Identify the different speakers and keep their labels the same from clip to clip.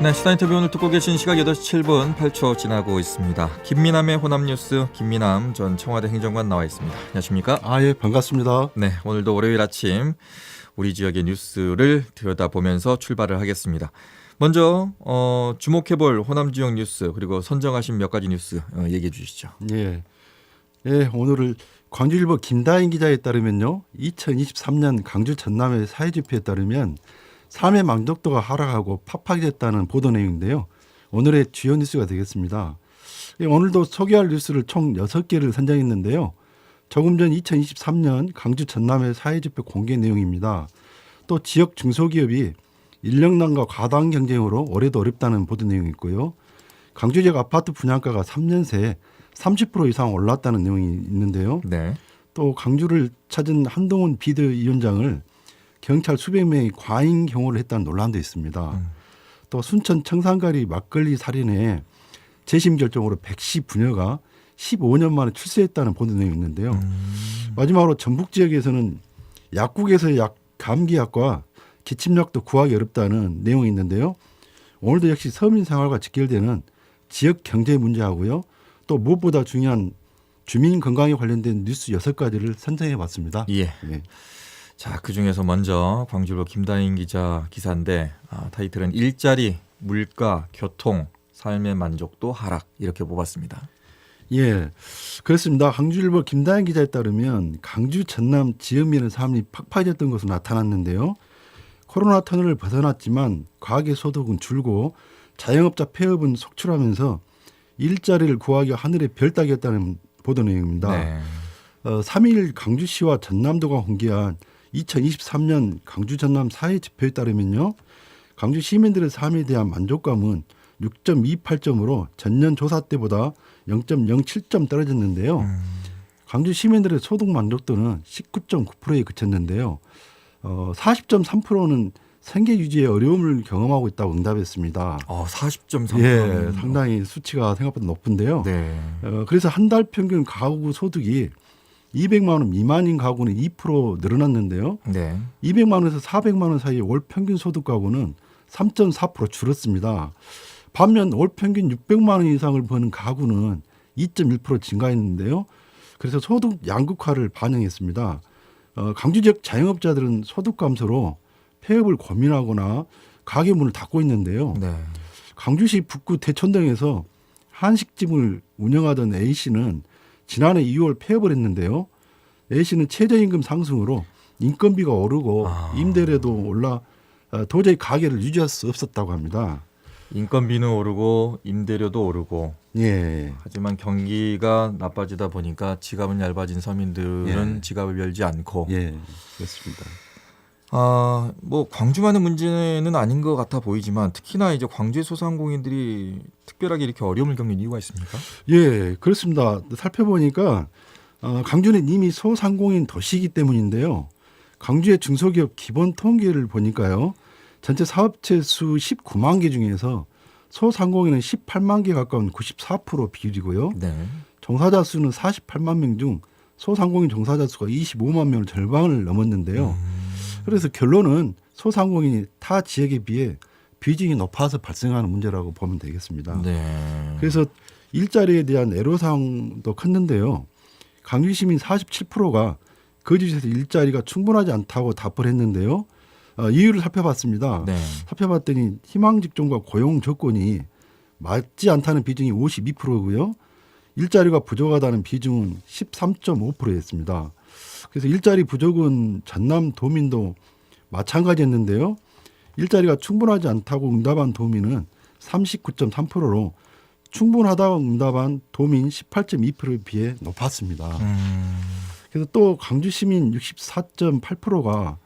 Speaker 1: 네, 시사 인터뷰 오늘 듣고 계신 시각 8시 7분 8초 지나고 있습니다. 김미남의 호남뉴스 김미남 전 청와대 행정관 나와 있습니다. 안녕하십니까?
Speaker 2: 예, 반갑습니다.
Speaker 1: 네, 오늘도 월요일 아침 우리 지역의 뉴스를 들여다보면서 출발을 하겠습니다. 먼저 주목해볼 호남 지역 뉴스 그리고 선정하신 몇 가지 뉴스 얘기해 주시죠.
Speaker 2: 예, 오늘을 광주일보 김다인 기자에 따르면요, 2023년 광주 전남의 사회지표에 따르면 3회 만족도가 하락하고 팍팍이 됐다는 보도 내용인데요. 오늘의 주요 뉴스가 되겠습니다. 오늘도 소개할 뉴스를 총 6개를 선정했는데요. 조금 전 2023년 광주 전남의 사회지표 공개 내용입니다. 또 지역 중소기업이 인력난과 과당 경쟁으로 올해도 어렵다는 보도 내용이 있고요. 광주 지역 아파트 분양가가 3년 새에 30% 이상 올랐다는 내용이 있는데요.
Speaker 1: 네.
Speaker 2: 또 광주를 찾은 한동훈 비대위원장을 경찰 수백 명이 과잉 경호를 했다는 논란도 있습니다. 또 순천 청산가리 막걸리 살인에 재심 결정으로 백씨 부녀가 15년 만에 출세했다는 보도 내용이 있는데요. 마지막으로 전북 지역에서는 약국에서 감기약과 기침약도 구하기 어렵다는 내용이 있는데요. 오늘도 역시 서민 생활과 직결되는 지역 경제 문제하고요. 또 무엇보다 중요한 주민 건강에 관련된 뉴스 6가지를 선정해 봤습니다.
Speaker 1: 예. 자, 그중에서 먼저 광주로 김다인 기자 기사인데 타이틀은 일자리, 물가, 교통, 삶의 만족도 하락 이렇게 뽑았습니다.
Speaker 2: 예, 그렇습니다. 광주일보 김다인 기자에 따르면 광주 전남 지역민의 삶이 팍팍해졌던 것으로 나타났는데요. 코로나 터널을 벗어났지만 가계 소득은 줄고 자영업자 폐업은 속출하면서 일자리를 구하기 하늘의 별 따기였다는 보도 내용입니다.
Speaker 1: 네.
Speaker 2: 3일 광주시와 전남도가 공개한 2023년 광주 전남 사회지표에 따르면요. 광주 시민들의 삶에 대한 만족감은 6.28점으로 전년 조사 때보다 0.07점 떨어졌는데요. 광주 시민들의 소득 만족도는 19.9%에 그쳤는데요. 40.3%는 생계 유지에 어려움을 경험하고 있다고 응답했습니다.
Speaker 1: 40.3%.
Speaker 2: 예, 상당히 수치가 생각보다 높은데요.
Speaker 1: 네.
Speaker 2: 그래서 한 달 평균 가구 소득이 200만 원 미만인 가구는 2% 늘어났는데요.
Speaker 1: 네.
Speaker 2: 200만 원에서 400만 원 사이 월 평균 소득 가구는 3.4% 줄었습니다. 반면 월 평균 600만 원 이상을 버는 가구는 2.1% 증가했는데요. 그래서 소득 양극화를 반영했습니다. 광주 지역 자영업자들은 소득 감소로 폐업을 고민하거나 가게 문을 닫고 있는데요.
Speaker 1: 네.
Speaker 2: 광주시 북구 대촌동에서 한식집을 운영하던 A씨는 지난해 2월 폐업을 했는데요. A씨는 최저임금 상승으로 인건비가 오르고 임대료도 올라 도저히 가게를 유지할 수 없었다고 합니다.
Speaker 1: 인건비는 오르고 임대료도 오르고
Speaker 2: 예,
Speaker 1: 하지만 경기가 나빠지다 보니까 지갑은 얇아진 서민들은
Speaker 2: 예.
Speaker 1: 지갑을 열지 않고
Speaker 2: 예, 그렇습니다.
Speaker 1: 뭐 광주만의 문제는 아닌 것 같아 보이지만 특히나 이제 광주의 소상공인들이 특별하게 이렇게 어려움을 겪는 이유가 있습니까?
Speaker 2: 예, 그렇습니다. 살펴보니까 광주는 이미 소상공인 도시이기 때문인데요. 광주의 중소기업 기본 통계를 보니까요. 전체 사업체 수 19만 개 중에서 소상공인은 18만 개 가까운 94% 비율이고요.
Speaker 1: 네.
Speaker 2: 종사자 수는 48만 명 중 소상공인 종사자 수가 25만 명을 절반을 넘었는데요. 그래서 결론은 소상공인이 타 지역에 비해 비중이 높아서 발생하는 문제라고 보면 되겠습니다.
Speaker 1: 네.
Speaker 2: 그래서 일자리에 대한 애로사항도 컸는데요. 광주 시민 47%가 거주지에서 일자리가 충분하지 않다고 답을 했는데요. 이유를 살펴봤습니다.
Speaker 1: 네.
Speaker 2: 살펴봤더니 희망 직종과 고용 조건이 맞지 않다는 비중이 52%고요. 일자리가 부족하다는 비중은 13.5%였습니다. 그래서 일자리 부족은 전남 도민도 마찬가지였는데요. 일자리가 충분하지 않다고 응답한 도민은 39.3%로 충분하다고 응답한 도민 18.2%에 비해 높았습니다. 그래서 또 광주 시민 64.8%가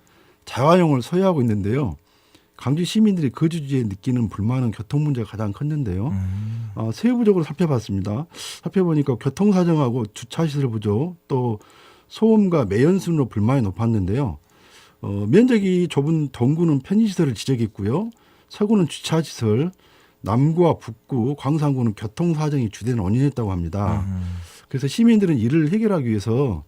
Speaker 2: 자가용을 소유하고 있는데요. 광주 시민들이 거주지에 느끼는 불만은 교통 문제가 가장 컸는데요. 세부적으로 살펴봤습니다. 살펴보니까 교통사정하고 주차시설 부족, 또 소음과 매연순으로 불만이 높았는데요. 면적이 좁은 동구는 편의시설을 지적했고요. 서구는 주차시설, 남구와 북구, 광산구는 교통사정이 주된 원인이었다고 합니다. 그래서 시민들은 이를 해결하기 위해서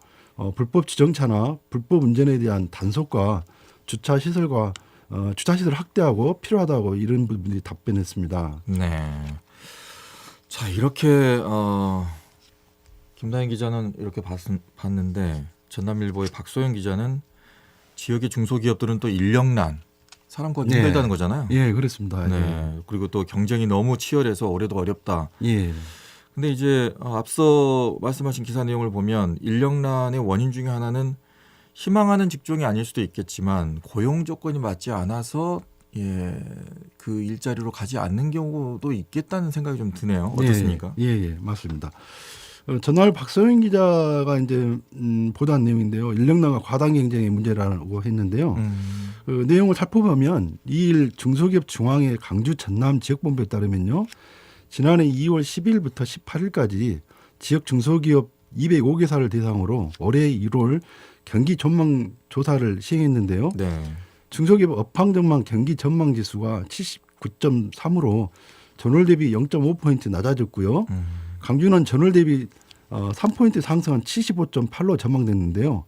Speaker 2: 불법 주정차나 불법 운전에 대한 단속과 주차시설과 주차시설 확대하고 필요하다고 이런 분들이 답변했습니다.
Speaker 1: 네. 자, 이렇게 김다인 기자는 이렇게 봤는데 전남일보의 박소영 기자는 지역의 중소기업들은 또 인력난, 사람 구하기
Speaker 2: 네.
Speaker 1: 힘들다는 거잖아요.
Speaker 2: 예, 그렇습니다.
Speaker 1: 네. 그리고 또 경쟁이 너무 치열해서 올해도 어렵다.
Speaker 2: 예.
Speaker 1: 근데 이제 앞서 말씀하신 기사 내용을 보면 인력난의 원인 중에 하나는 희망하는 직종이 아닐 수도 있겠지만 고용 조건이 맞지 않아서 그 일자리로 가지 않는 경우도 있겠다는 생각이 좀 드네요. 어떻습니까?
Speaker 2: 예, 맞습니다. 전날 박소영 기자가 이제 보도한 내용인데요. 인력난과 과당 경쟁의 문제라고 했는데요. 그 내용을 살펴보면 2일 중소기업 중앙회 강주 전남 지역본부에 따르면요. 지난해 2월 10일부터 18일까지 지역 중소기업 205개사를 대상으로 올해 1월 경기 전망 조사를 시행했는데요.
Speaker 1: 네.
Speaker 2: 중소기업 업황 전망 경기 전망 지수가 79.3으로 전월 대비 0.5포인트 낮아졌고요. 강주는 전월 대비 3포인트 상승한 75.8로 전망됐는데요.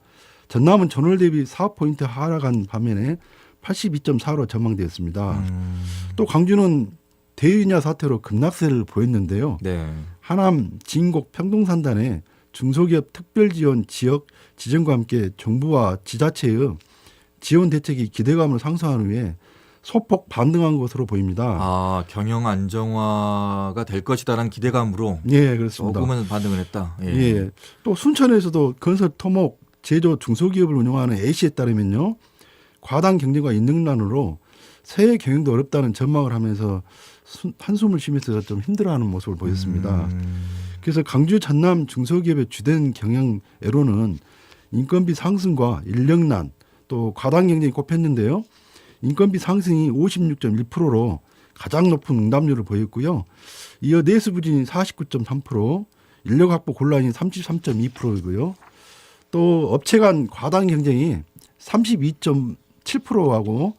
Speaker 2: 전남은 전월 대비 4포인트 하락한 반면에 82.4로 전망되었습니다. 또 강주는 대유냐 사태로 급락세를 보였는데요.
Speaker 1: 네.
Speaker 2: 하남, 진곡, 평동산단에 중소기업 특별지원 지역 지정과 함께 정부와 지자체의 지원 대책이 기대감을 상승한 후에 소폭 반등한 것으로 보입니다.
Speaker 1: 아, 경영 안정화가 될 것이다라는 기대감으로
Speaker 2: 예, 그렇습니다.
Speaker 1: 조금은 반등을 했다.
Speaker 2: 예. 또 순천에서도 건설, 토목, 제조 중소기업을 운영하는 A씨에 따르면요. 과당 경쟁과 인력난으로 새해 경영도 어렵다는 전망을 하면서 한숨을 쉬면서 좀 힘들어하는 모습을 보였습니다. 그래서 강주 전남 중소기업의 주된 경영 애로는 인건비 상승과 인력난 또 과당 경쟁이 꼽혔는데요. 인건비 상승이 56.1%로 가장 높은 응답률을 보였고요. 이어 내수 부진이 49.3%, 인력 확보 곤란이 33.2%이고요. 또 업체 간 과당 경쟁이 32.7%하고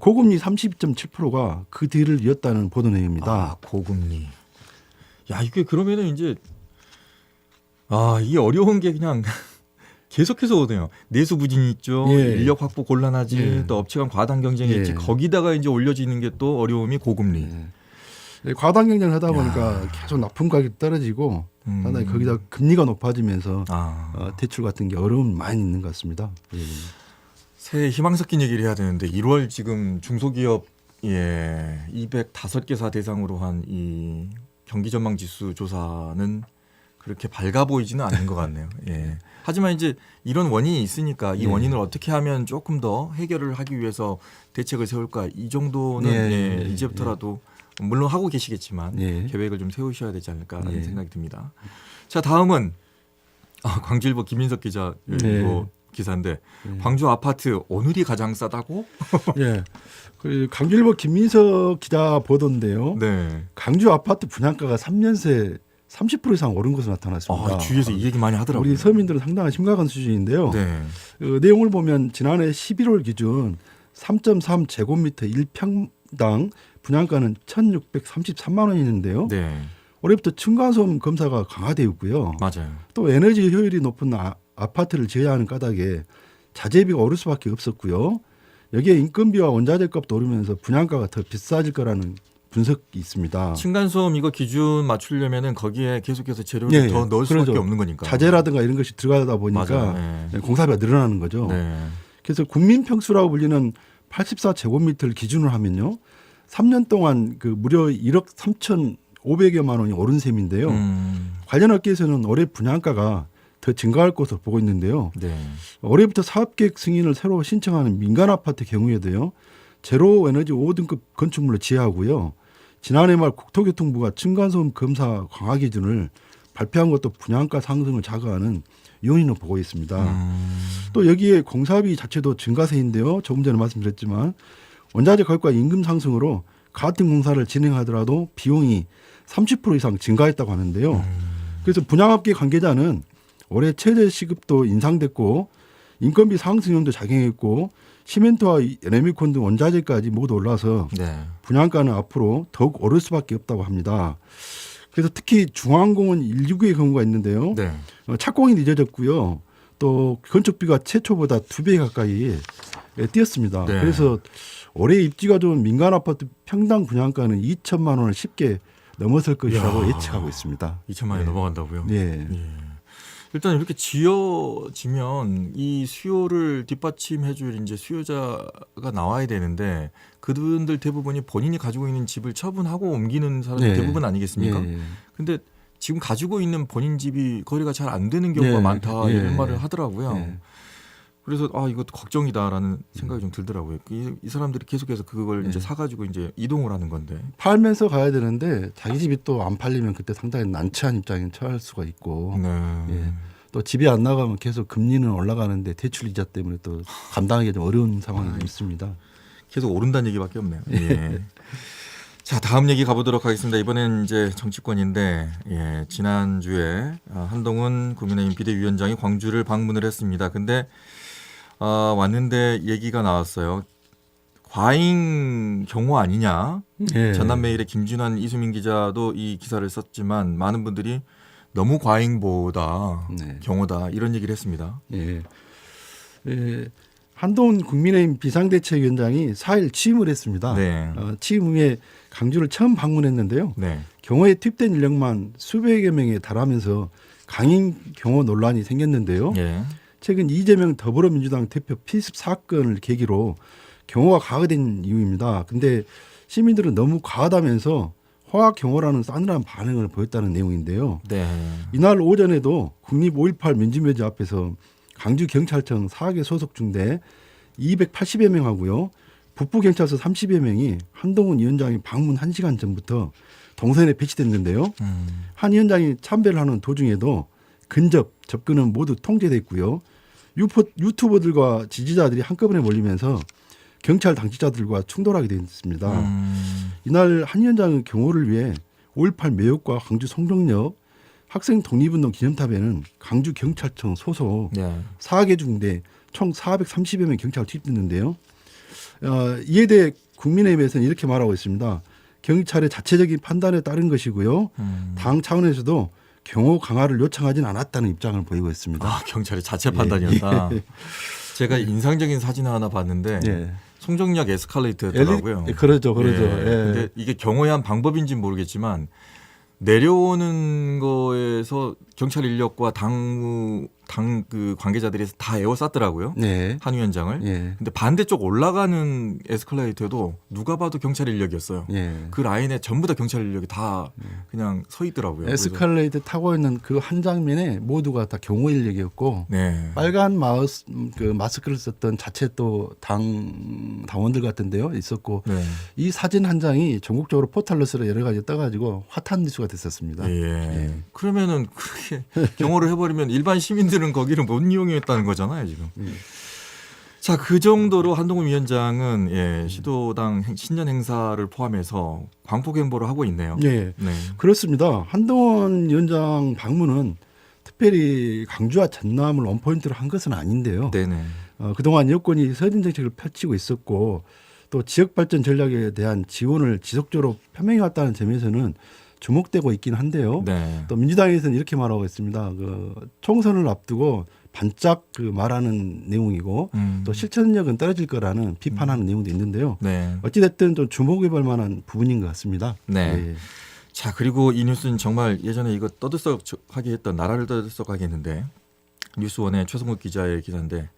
Speaker 2: 고금리 32.7%가 그 뒤를 이었다는 보도 내용입니다.
Speaker 1: 아, 고금리. 야, 이게 그러면은 이제 이 어려운 게 그냥 계속해서 오네요. 내수 부진이 있죠.
Speaker 2: 예.
Speaker 1: 인력 확보 곤란하지.
Speaker 2: 예.
Speaker 1: 또 업체 간 과당 경쟁이 있지.
Speaker 2: 예.
Speaker 1: 거기다가 이제 올려지는 게 또 어려움이 고금리.
Speaker 2: 과당 경쟁을 하다 보니까 계속 납품 가격이 떨어지고 상당히 거기다 금리가 높아지면서 대출 같은 게 어려움이 많이 있는 것 같습니다. 예.
Speaker 1: 새해 희망 섞인 얘기를 해야 되는데 1월 지금 중소기업 205개사 대상으로 한 이 경기 전망 지수 조사는 그렇게 밝아 보이지는 않는 것 같네요. 예. 하지만 이제 이런 원인이 있으니까 이 원인을 어떻게 하면 조금 더 해결을 하기 위해서 대책을 세울까 이 정도는 이제부터라도 물론 하고 계시겠지만 계획을 좀 세우셔야 되지 않을까라는 생각이 듭니다. 자, 다음은 광주일보 김민석 기자 이거 기사인데 광주 아파트 오늘이 가장 싸다고?
Speaker 2: 예. 그 강주일보 김민석 기자 보도인데요.
Speaker 1: 네.
Speaker 2: 강주 아파트 분양가가 3년 새 30% 이상 오른 것으로 나타났습니다.
Speaker 1: 주위에서 이 얘기 많이 하더라고요.
Speaker 2: 우리 서민들은 상당히 심각한 수준인데요.
Speaker 1: 네.
Speaker 2: 그 내용을 보면 지난해 11월 기준 3.3제곱미터 1평당 분양가는 1,633만 원이었는데요.
Speaker 1: 네.
Speaker 2: 올해부터 층간소음 검사가 강화되어 있고요.
Speaker 1: 맞아요.
Speaker 2: 또 에너지 효율이 높은 아파트를 제외하는 까닭에 자재비가 오를 수밖에 없었고요. 여기에 인건비와 원자재 값도 오르면서 분양가가 더 비싸질 거라는 분석이 있습니다.
Speaker 1: 층간소음 이거 기준 맞추려면은 거기에 계속해서 재료를 더 넣을 수밖에
Speaker 2: 그러죠.
Speaker 1: 없는 거니까.
Speaker 2: 자재라든가 이런 것이 들어가다 보니까 공사비가 늘어나는 거죠.
Speaker 1: 네.
Speaker 2: 그래서 국민평수라고 불리는 84제곱미터를 기준으로 하면요. 3년 동안 그 무려 1억 3,500여만 원이 오른 셈인데요. 관련 업계에서는 올해 분양가가 더 증가할 것으로 보고 있는데요.
Speaker 1: 네.
Speaker 2: 올해부터 사업계획 승인을 새로 신청하는 민간 아파트 경우에도요. 제로 에너지 5등급 건축물로 지하고요. 지난해 말 국토교통부가 층간소음 검사 강화 기준을 발표한 것도 분양가 상승을 자극하는 요인으로 보고 있습니다. 또 여기에 공사비 자체도 증가세인데요. 조금 전에 말씀드렸지만 원자재 가격과 임금 상승으로 같은 공사를 진행하더라도 비용이 30% 이상 증가했다고 하는데요. 그래서 분양업계 관계자는 올해 최저 시급도 인상됐고 인건비 상승률도 작용했고 시멘트와 레미콘 등 원자재까지 모두 올라서 분양가는 앞으로 더욱 오를 수밖에 없다고 합니다. 그래서 특히 중앙공원 119의 경우가 있는데요. 착공이 늦어졌고요. 또 건축비가 최초보다 2배 가까이 뛰었습니다. 그래서 올해 입지가 좋은 민간 아파트 평당 분양가는 2천만 원을 쉽게 넘어설 것이라고
Speaker 1: 이야.
Speaker 2: 예측하고 있습니다.
Speaker 1: 2천만 원이
Speaker 2: 네.
Speaker 1: 넘어간다고요?
Speaker 2: 네.
Speaker 1: 예. 일단 이렇게 지어지면 이 수요를 뒷받침해줄 이제 수요자가 나와야 되는데 그분들 대부분이 본인이 가지고 있는 집을 처분하고 옮기는 사람
Speaker 2: 네.
Speaker 1: 대부분 아니겠습니까?
Speaker 2: 예.
Speaker 1: 근데 지금 가지고 있는 본인 집이 거래가 잘 안 되는 경우가
Speaker 2: 네.
Speaker 1: 많다
Speaker 2: 예.
Speaker 1: 이런 말을 하더라고요.
Speaker 2: 예.
Speaker 1: 그래서 이것도 걱정이다라는 생각이 좀 들더라고요. 이 사람들이 계속해서 그걸
Speaker 2: 네.
Speaker 1: 이제 사가지고 이제 이동을 하는 건데.
Speaker 2: 팔면서 가야 되는데 자기 집이 또 안 팔리면 그때 상당히 난처한 입장에 처할 수가 있고
Speaker 1: 네.
Speaker 2: 예. 또 집이 안 나가면 계속 금리는 올라가는데 대출 이자 때문에 또 감당하기 좀 어려운 상황이 좀 있습니다.
Speaker 1: 계속 오른다는 얘기밖에 없네요. 예. 자, 다음 얘기 가보도록 하겠습니다. 이번엔 이제 정치권인데, 예, 지난주에 한동훈 국민의힘 비대위원장이 광주를 방문을 했습니다. 근데 왔는데 얘기가 나왔어요. 과잉 경호 아니냐?
Speaker 2: 예.
Speaker 1: 전남매일의 김준환, 이수민 기자도 이 기사를 썼지만 많은 분들이 너무 과잉보다
Speaker 2: 네.
Speaker 1: 경호다 이런 얘기를 했습니다.
Speaker 2: 예. 예. 한동훈 국민의힘 비상대책위원장이 4일 취임을 했습니다.
Speaker 1: 네.
Speaker 2: 취임 후에 강주를 처음 방문했는데요.
Speaker 1: 네.
Speaker 2: 경호에 투입된 인력만 수백여 명에 달하면서 강행 경호 논란이 생겼는데요.
Speaker 1: 예.
Speaker 2: 최근 이재명 더불어민주당 대표 피습 사건을 계기로 경호가 과거된 이유입니다. 근데 시민들은 너무 과하다면서 화학 경호라는 싸늘한 반응을 보였다는 내용인데요.
Speaker 1: 네.
Speaker 2: 이날 오전에도 국립 5.18 민주묘지 앞에서 강주경찰청 사학에 소속 중대 280여 명하고요. 북부경찰서 30여 명이 한동훈 위원장이 방문 1시간 전부터 동선에 배치됐는데요. 한 위원장이 참배를 하는 도중에도 근접, 접근은 모두 통제됐고요. 유튜버들과 지지자들이 한꺼번에 몰리면서 경찰 당직자들과 충돌하게 됐습니다. 이날 한 위원장의 경호를 위해 5.18 매역과 강주 성동역 학생 독립운동 기념탑에는 강주 경찰청 소속
Speaker 1: 네.
Speaker 2: 4개 중대 총 430여 명 경찰 투입됐는데요. 이에 대해 국민의힘에서는 이렇게 말하고 있습니다. 경찰의 자체적인 판단에 따른 것이고요. 당 차원에서도 경호 강화를 요청하진 않았다는 입장을 보이고 있습니다.
Speaker 1: 경찰의 자체 판단이었다.
Speaker 2: 예.
Speaker 1: 제가 인상적인 사진 하나 봤는데
Speaker 2: 예.
Speaker 1: 송정역 에스컬레이터였더라고요.
Speaker 2: 그러죠.
Speaker 1: 예.
Speaker 2: 예.
Speaker 1: 근데 이게 경호의 한 방법인지는 모르겠지만 내려오는 거에서 경찰 인력과 당 그 관계자들이 다 에워쌌더라고요.
Speaker 2: 네.
Speaker 1: 한 위원장을.
Speaker 2: 예.
Speaker 1: 근데 반대쪽 올라가는 에스컬레이터도 누가 봐도 경찰 인력이었어요.
Speaker 2: 예.
Speaker 1: 그 라인에 전부 다 경찰 인력이 다 그냥 서 있더라고요.
Speaker 2: 에스컬레이터 타고 있는 그 한 장면에 모두가 다 경호 인력이었고
Speaker 1: 네.
Speaker 2: 빨간 마스크를 썼던 자체 또 당원들 같은데요 있었고
Speaker 1: 네.
Speaker 2: 이 사진 한 장이 전국적으로 포털러스로 여러 가지 떠가지고 핫한 뉴스가 됐었습니다.
Speaker 1: 예. 그러면은 그렇게 경호를 해버리면 일반 시민들은 거기를 못 이용했다는 거잖아요, 지금. 자, 그 정도로 한동훈 위원장은 시도당 신년 행사를 포함해서 광폭 행보를 하고 있네요.
Speaker 2: 예,
Speaker 1: 네.
Speaker 2: 그렇습니다. 한동훈 위원장 방문은 특별히 강주와 전남을 원포인트로 한 것은 아닌데요.
Speaker 1: 네네.
Speaker 2: 그동안 여권이 서진 정책을 펼치고 있었고 또 지역 발전 전략에 대한 지원을 지속적으로 표명해 왔다는 점에서는 주목되고 있긴 한데요.
Speaker 1: 네.
Speaker 2: 또 민주당에서는 이렇게 말하고 있습니다. 총선을 앞두고 반짝 말하는 내용이고 또 실천력은 떨어질 거라는 비판하는 내용도 있는데요.
Speaker 1: 네.
Speaker 2: 어찌됐든 좀 주목해볼 만한 부분인 것 같습니다.
Speaker 1: 네. 자, 그리고 이 뉴스는 정말 예전에 이거 떠들썩하게 했던 나라를 떠들썩하게 했는데 뉴스원의 최성욱 기자의 기사인데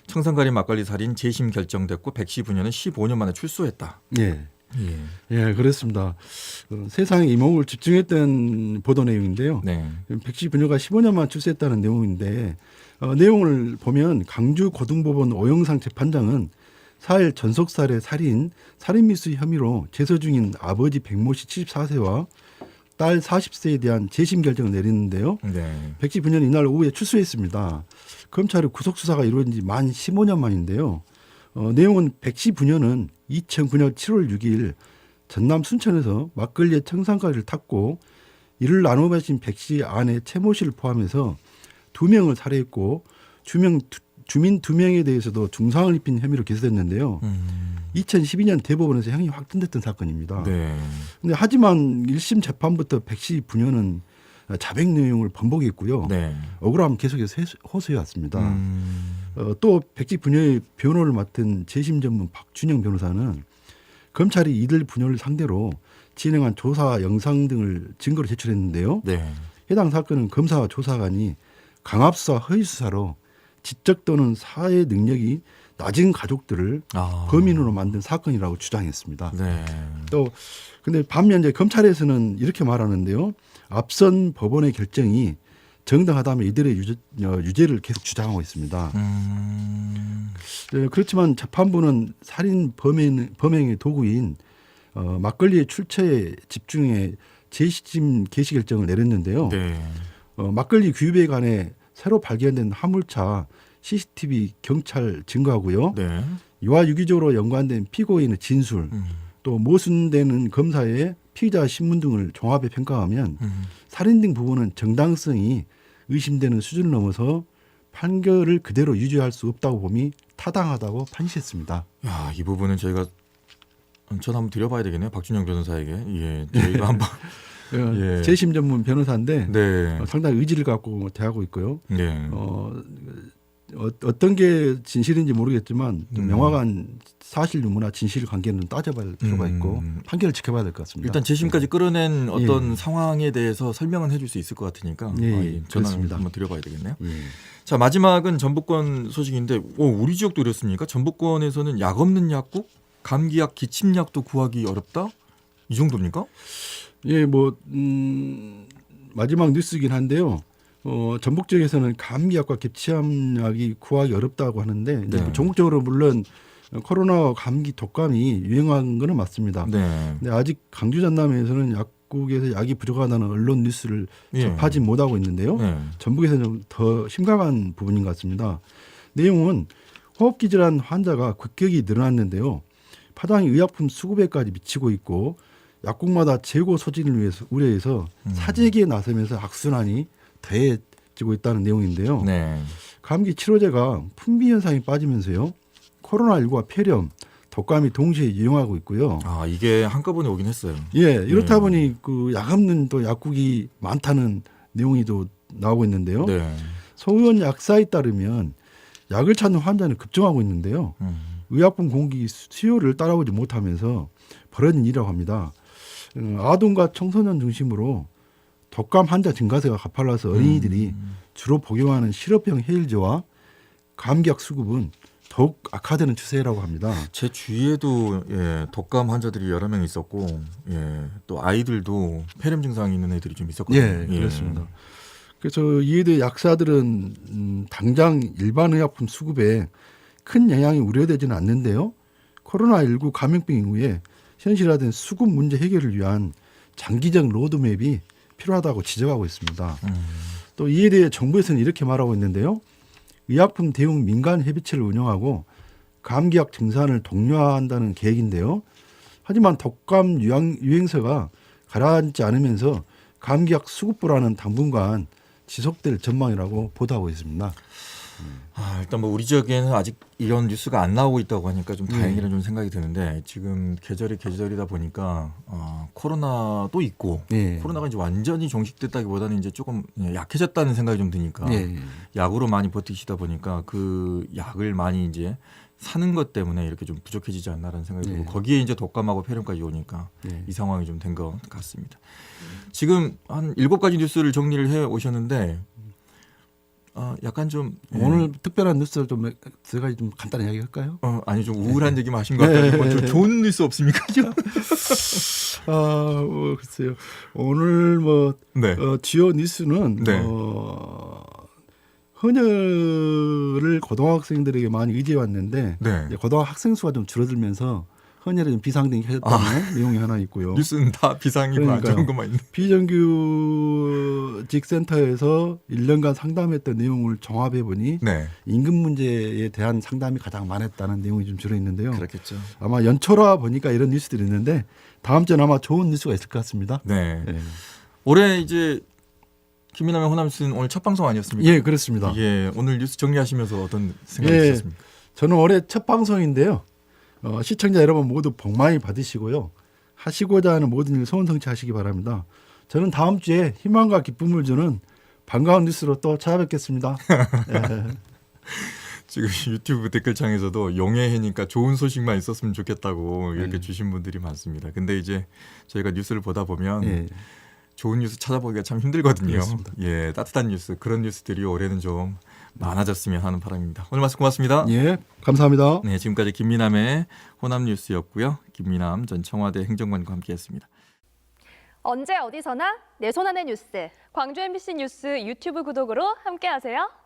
Speaker 1: 청산가리 막걸리 살인 재심 결정됐고 백씨 부녀는 15년 만에 출소했다.
Speaker 2: 예. 예, 그렇습니다. 세상에 이목을 집중했던 보도 내용인데요.
Speaker 1: 네.
Speaker 2: 백씨 부녀가 15년만 출세했다는 내용인데 내용을 보면 강주 고등법원 오영상 재판장은 4일 전속살해 살인미수 혐의로 재소 중인 아버지 백모 씨 74세와 딸 40세에 대한 재심 결정을 내렸는데요.
Speaker 1: 네.
Speaker 2: 백씨 부녀는 이날 오후에 출소했습니다. 검찰의 구속 수사가 이루어진 지 만 15년 만인데요. 내용은 백씨 부녀는 2009년 7월 6일 전남 순천에서 막걸리에 청산가리를 탔고 이를 나눠 마신 백씨 아내 최모 씨를 포함해서 2명을 살해했고 주민 2명에 대해서도 중상을 입힌 혐의로 기소됐는데요. 2012년 대법원에서 형이 확정됐던 사건입니다.
Speaker 1: 네.
Speaker 2: 근데 하지만 1심 재판부터 백씨 부녀는 자백 내용을 번복했고요.
Speaker 1: 네.
Speaker 2: 억울함 계속해서 호소해 왔습니다. 또 백지 분녀의 변호를 맡은 재심 전문 박준영 변호사는 검찰이 이들 분녀를 상대로 진행한 조사 영상 등을 증거로 제출했는데요.
Speaker 1: 네.
Speaker 2: 해당 사건은 검사와 조사관이 강압수사, 허위수사로 지적 또는 사회 능력이 낮은 가족들을 범인으로 만든 사건이라고 주장했습니다.
Speaker 1: 네.
Speaker 2: 또 근데 반면 이제 검찰에서는 이렇게 말하는데요. 앞선 법원의 결정이 정당하다면 이들의 유죄를 계속 주장하고 있습니다. 그렇지만 재판부는 살인 범행의 도구인 막걸리의 출처에 집중해 재심 개시 결정을 내렸는데요.
Speaker 1: 네.
Speaker 2: 막걸리 구입에 관해 새로 발견된 화물차 CCTV 경찰 증거하고요.
Speaker 1: 네.
Speaker 2: 이와 유기적으로 연관된 피고인의 진술, 또 모순되는 검사의 피의자 신문 등을 종합해 평가하면 살인 등 부분은 정당성이 의심되는 수준을 넘어서 판결을 그대로 유지할 수 없다고 봄이 타당하다고 판시했습니다.
Speaker 1: 야, 이 부분은 저희가 전화 한번 드려봐야 되겠네요. 박준영 변호사에게. 예, 저희가 한번. 예.
Speaker 2: 재심 전문 변호사인데
Speaker 1: 네.
Speaker 2: 상당히 의지를 갖고 대하고 있고요.
Speaker 1: 네.
Speaker 2: 어떤 게 진실인지 모르겠지만 명확한 사실 유무나 진실 관계는 따져봐야 할 필요가 있고 판결을 지켜봐야 될 것 같습니다.
Speaker 1: 일단 재심까지 끌어낸 어떤 상황에 대해서 설명은 해줄 수 있을 것 같으니까 전화를 한번 드려봐야 되겠네요. 자, 마지막은 전북권 소식인데 우리 지역도 이렇습니까? 전북권에서는 약 없는 약국, 감기약, 기침약도 구하기 어렵다? 이 정도입니까?
Speaker 2: 예, 마지막 뉴스이긴 한데요. 전북 지역에서는 감기약과 기침약이 구하기 어렵다고 하는데
Speaker 1: 네.
Speaker 2: 전국적으로 물론 코로나와 감기, 독감이 유행한 거는 맞습니다.
Speaker 1: 네.
Speaker 2: 근데 아직 강주 전남에서는 약국에서 약이 부족하다는 언론 뉴스를 접하지 못하고 있는데요. 전북에서는 좀 더 심각한 부분인 것 같습니다. 내용은 호흡기 질환 환자가 급격히 늘어났는데요. 파장이 의약품 수급에까지 미치고 있고 약국마다 재고 소진을 위해서 우려해서 사재기에 나서면서 악순환이 더해지고 있다는 내용인데요.
Speaker 1: 네.
Speaker 2: 감기 치료제가 품귀 현상이 빠지면서요. 코로나19와 폐렴, 독감이 동시에 유행하고 있고요.
Speaker 1: 아, 이게 한꺼번에 오긴 했어요.
Speaker 2: 예, 이렇다 보니 그 약 없는 또 약국이 많다는 내용이 또 나오고 있는데요.
Speaker 1: 네.
Speaker 2: 서울원 약사에 따르면 약을 찾는 환자는 급증하고 있는데요. 의약품 공급 수요를 따라오지 못하면서 벌어진 일이라고 합니다. 아동과 청소년 중심으로 독감 환자 증가세가 가팔라서 어린이들이 주로 복용하는 시럽형 해일제와 감기약 수급은 더욱 악화되는 추세라고 합니다.
Speaker 1: 제 주위에도 독감 환자들이 여러 명 있었고, 또 아이들도 폐렴 증상이 있는 애들이 좀 있었거든요.
Speaker 2: 예, 그렇습니다. 그래서 이에 대해 약사들은 당장 일반 의약품 수급에 큰 영향이 우려되지는 않는데요. 코로나19 감염병 이후에 현실화된 수급 문제 해결을 위한 장기적 로드맵이 필요하다고 지적하고 있습니다. 또 이에 대해 정부에서는 이렇게 말하고 있는데요. 의약품 대응 민간 협의체를 운영하고 감기약 증산을 독려한다는 계획인데요. 하지만 독감 유행세가 가라앉지 않으면서 감기약 수급 불안은 당분간 지속될 전망이라고 보도하고 있습니다.
Speaker 1: 일단 우리 지역에는 아직 이런 뉴스가 안 나오고 있다고 하니까 좀 다행이라는 좀 생각이 드는데 지금 계절이다 보니까 코로나도 있고 코로나가 이제 완전히 종식됐다기보다는 이제 조금 약해졌다는 생각이 좀 드니까 약으로 많이 버티시다 보니까 그 약을 많이 이제 사는 것 때문에 이렇게 좀 부족해지지 않나라는 생각이 들고 거기에 이제 독감하고 폐렴까지 오니까 이 상황이 좀 된 것 같습니다. 지금 한 7가지 뉴스를 정리를 해 오셨는데 약간 좀
Speaker 2: 오늘 특별한 뉴스를 좀 제가 좀 간단히 이야기할까요?
Speaker 1: 아니 좀 우울한 얘기만 하신 것 같아요. 좀 좋은 뉴스 없습니까?
Speaker 2: 글쎄요. 오늘 주요 뉴스는 헌혈을 고등학생들에게 많이 의지해 왔는데 고등학생 수가 좀 줄어들면서 헌혈에 좀 비상등이 켜졌다는 내용이 하나 있고요.
Speaker 1: 뉴스는 다 비상이고 안 좋은 것만 있는.
Speaker 2: 비정규직 센터에서 1년간 상담했던 내용을 종합해 보니 임금 문제에 대한 상담이 가장 많았다는 내용이 좀 들어 있는데요.
Speaker 1: 그렇겠죠.
Speaker 2: 아마 연초라 보니까 이런 뉴스들이 있는데 다음 주에는 아마 좋은 뉴스가 있을 것 같습니다.
Speaker 1: 올해 이제 김민남의 호남뉴스는 오늘 첫 방송 아니었습니까?
Speaker 2: 예, 그렇습니다.
Speaker 1: 오늘 뉴스 정리하시면서 어떤 생각이 드셨습니까?
Speaker 2: 저는 올해 첫 방송인데요. 시청자 여러분 모두 복 많이 받으시고요. 하시고자 하는 모든 일 소원 성취하시기 바랍니다. 저는 다음 주에 희망과 기쁨을 주는 반가운 뉴스로 또 찾아뵙겠습니다.
Speaker 1: 지금 유튜브 댓글창에서도 용해해니까 좋은 소식만 있었으면 좋겠다고 이렇게
Speaker 2: 네.
Speaker 1: 주신 분들이 많습니다. 근데 이제 저희가 뉴스를 보다 보면
Speaker 2: 예.
Speaker 1: 좋은 뉴스 찾아보기가 참 힘들거든요.
Speaker 2: 그렇습니다.
Speaker 1: 예, 따뜻한 뉴스 그런 뉴스들이 올해는 좀 많아졌으면 하는 바람입니다. 오늘 말씀 고맙습니다.
Speaker 2: 예, 감사합니다.
Speaker 1: 네, 지금까지 김미남의 호남 뉴스였고요. 김미남 전 청와대 행정관과 함께했습니다.
Speaker 3: 언제 어디서나 내 손 안의 뉴스.
Speaker 4: 광주 MBC 뉴스 유튜브 구독으로 함께하세요.